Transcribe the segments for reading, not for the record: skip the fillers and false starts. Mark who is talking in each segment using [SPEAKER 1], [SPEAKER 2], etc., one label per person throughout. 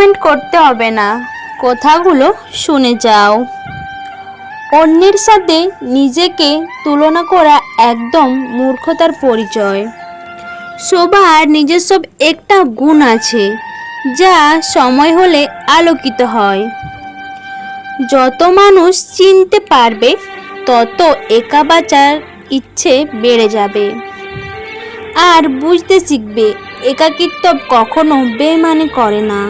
[SPEAKER 1] Comment করতে হবে না, কথাগুলো শুনে যাও। অন্যের সাথে নিজেকে তুলনা করা একদম মূর্খতার পরিচয়। সবার নিজস্ব একটা গুণ আছে, যা সময় হলে আলোকিত হয়। যত মানুষ চিনতে পারবে, তত একা বাঁচার ইচ্ছে বেড়ে যাবে। আর বুঝতে শিখবে, একাকিত্ব কখনো বেইমানি করে না।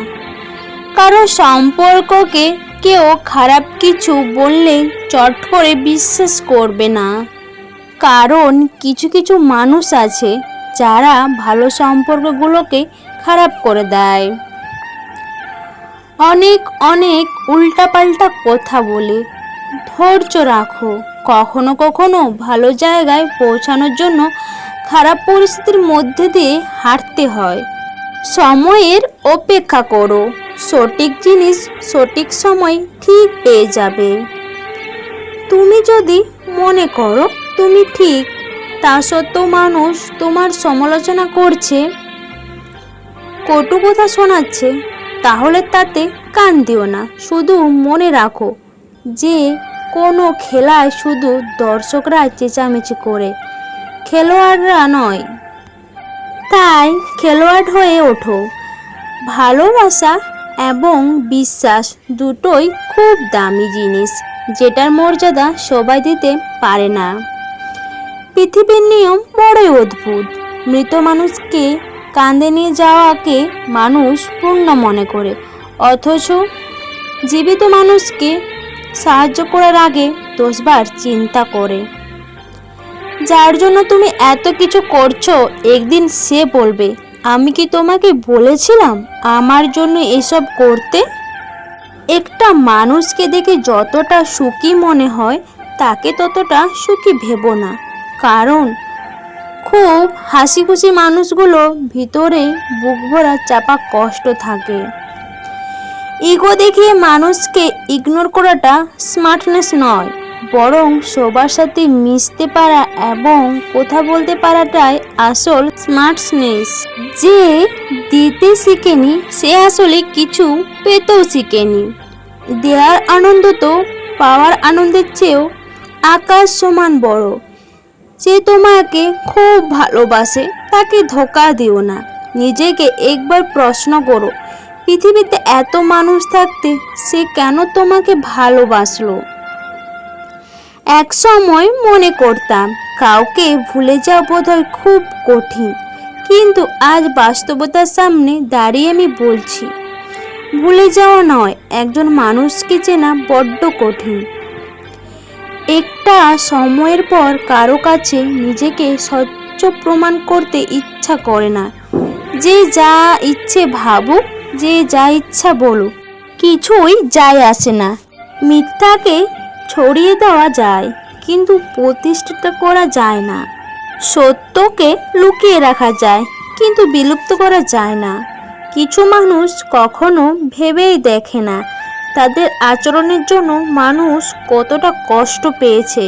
[SPEAKER 1] কারো সম্পর্ককে কেউ খারাপ কিছু বললে চট করে বিশ্বাস করবে না, কারণ কিছু কিছু মানুষ আছে যারা ভালো সম্পর্কগুলোকে খারাপ করে দেয়। অনেক অনেক উল্টাপাল্টা কথা বলে। ধৈর্য রাখো, কখনো কখনো ভালো জায়গায় পৌঁছানোর জন্য খারাপ পরিস্থিতির মধ্যে দিয়ে হাঁটতে হয়। সময়ের অপেক্ষা করো, সঠিক জিনিস সঠিক সময় ঠিক পেয়ে যাবে। তুমি যদি মনে করো তুমি ঠিক, তা সত্ত্বেও মানুষ তোমার সমালোচনা করছে, কটু কথা শোনাচ্ছে, তাহলে তাতে কান দিও না। শুধু মনে রাখো যে কোনো খেলায় শুধু দর্শকরা চেঁচামেচি করে, খেলোয়াড়রা নয়। তাই খেলোয়াড় হয়ে ওঠো। ভালোবাসা এবং বিশ্বাস দুটোই খুব দামি জিনিস, যেটার মর্যাদা সবাই দিতে পারে না। পৃথিবীর নিয়ম বড়ই অদ্ভুত। মৃত মানুষকে কাঁধে নিয়ে যাওয়াকে মানুষ পূর্ণ মনে করে, অথচ জীবিত মানুষকে সাহায্য করার আগে 10 বার চিন্তা করে। যার জন্য তুমি এত কিছু করছো, একদিন সে বলবে, আমি কি তোমাকে বলেছিলাম আমার জন্য এসব করতে? একটা মানুষকে দেখে যতটা সুখী মনে হয়, তাকে ততটা সুখী ভেবো না, কারণ খুব হাসি খুশি মানুষগুলো ভিতরে বুক ভরা চাপা কষ্ট থাকে। ইগো দেখিয়ে মানুষকে ইগনোর করাটা স্মার্টনেস নয়, বরং সবার সাথে মিশতে পারা এবং কথা বলতে পারাটাই আসল স্মার্টনেস। যে দিতে শিখেনি সে আসলে কিছু পেতেও শিখেনি। দেওয়ার আনন্দ তো পাওয়ার আনন্দের চেয়েও আকাশ সমান বড়। যে তোমাকে খুব ভালোবাসে তাকে ধোঁকা দিও না। নিজেকে একবার প্রশ্ন করো, পৃথিবীতে এত মানুষ থাকতে সে কেন তোমাকে ভালোবাসলো? এক সময় মনে করতাম কাউকে ভুলে যাওয়া বোধহয় খুব কঠিন, কিন্তু আজ বাস্তবতার সামনে দাঁড়িয়ে আমি বলছি, ভুলে যাওয়া নয়, একজন মানুষকে চেনা বড্ড কঠিন। একটা সময়ের পর কারো কাছে নিজেকে স্বচ্ছ প্রমাণ করতে ইচ্ছা করে না। যে যা ইচ্ছে ভাবুক, যে যা ইচ্ছা বলুক, কিছুই যায় আসে না। মিথ্যাকে ছড়িয়ে দেওয়া যায়, কিন্তু প্রতিষ্ঠিত করা যায় না। সত্যকে লুকিয়ে রাখা যায়, কিন্তু বিলুপ্ত করা যায় না। কিছু মানুষ কখনো ভেবেই দেখে না তাদের আচরণের জন্য মানুষ কতটা কষ্ট পেয়েছে।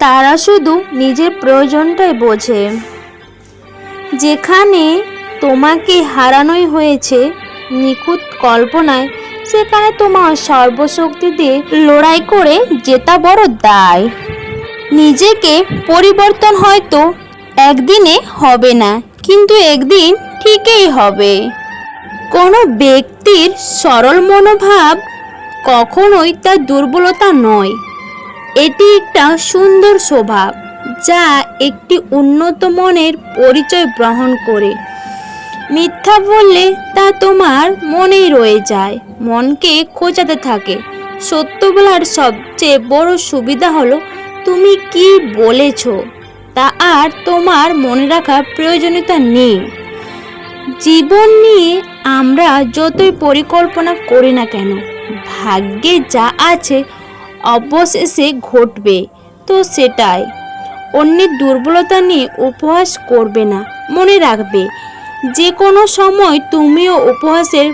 [SPEAKER 1] তারা শুধু নিজের প্রয়োজনটাই বোঝে। যেখানে তোমাকে হারানোই হয়েছে নিখুঁত কল্পনায়, সেখানে তোমার সর্বশক্তি দিয়ে লড়াই করে জেতা বড় দায়। নিজেকে পরিবর্তন হয়তো একদিনে হবে না, কিন্তু একদিন ঠিকই হবে। কোনো ব্যক্তির সরল মনোভাব কখনোই তার দুর্বলতা নয়, এটি একটা সুন্দর স্বভাব, যা একটি উন্নত মনের পরিচয় বহন করে। মিথ্যা বললে তা তোমার মনেই রয়ে যায়, মনকে খোঁচাতে থাকে। সত্য বলার সবচেয়ে বড় সুবিধা হলো তুমি কি বলেছ তা আর তোমার মনে রাখার প্রয়োজনীয়তা নেই। জীবন নিয়ে আমরা যতই পরিকল্পনা করি না কেন, ভাগ্যে যা আছে অবশেষে ঘটবে তো সেটাই। অন্যের দুর্বলতা নিয়ে উপহাস করবে না। মনে রাখবে, যে কোনো সময় তুমিও উপহাসের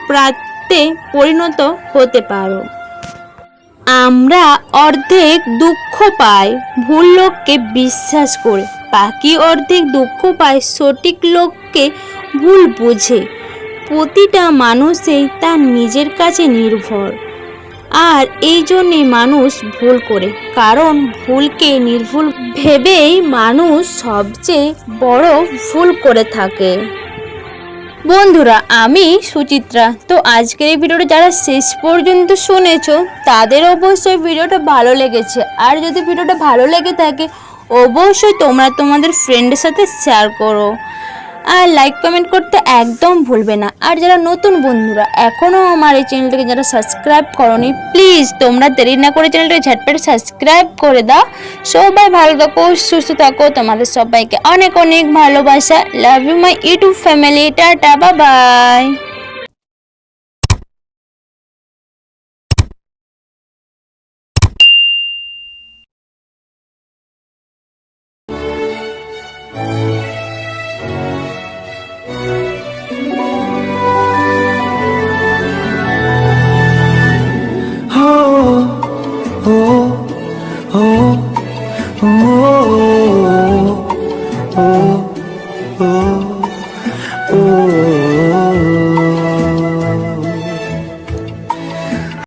[SPEAKER 1] পাত্রে পরিণত হতে পারো। আমরা অর্ধেক দুঃখ পাই ভুল লোককে বিশ্বাস করে, বাকি অর্ধেক দুঃখ পাই সঠিক লোককে ভুল বুঝে। প্রতিটা মানুষই তার নিজের কাছে নির্ভর, আর এই জন্যে মানুষ ভুল করে, কারণ ভুলকে নির্ভুল ভেবেই মানুষ সবচেয়ে বড় ভুল করে থাকে। বন্ধুরা, আমি সুচিত্রা। তো আজকের এই ভিডিওটা যারা শেষ পর্যন্ত শুনেছো তাদের অবশ্যই ভিডিওটা ভালো লেগেছে, আর যদি ভিডিওটা ভালো লেগে থাকে অবশ্যই তোমরা তোমাদের ফ্রেন্ডের সাথে শেয়ার করো, আর লাইক কমেন্ট করতে একদম ভুলবে না। আর যারা নতুন বন্ধুরা এখনও আমার এই চ্যানেলটাকে যারা সাবস্ক্রাইব করোনি, প্লিজ তোমরা দেরি না করে চ্যানেলটাকে ঝটপট সাবস্ক্রাইব করে দাও। সবাই ভালো থাকো, সুস্থ থাকো, তোমাদের সবাইকে অনেক অনেক ভালোবাসা। Love you my YouTube family. Tata, bye bye.
[SPEAKER 2] Oh, oh, oh, oh.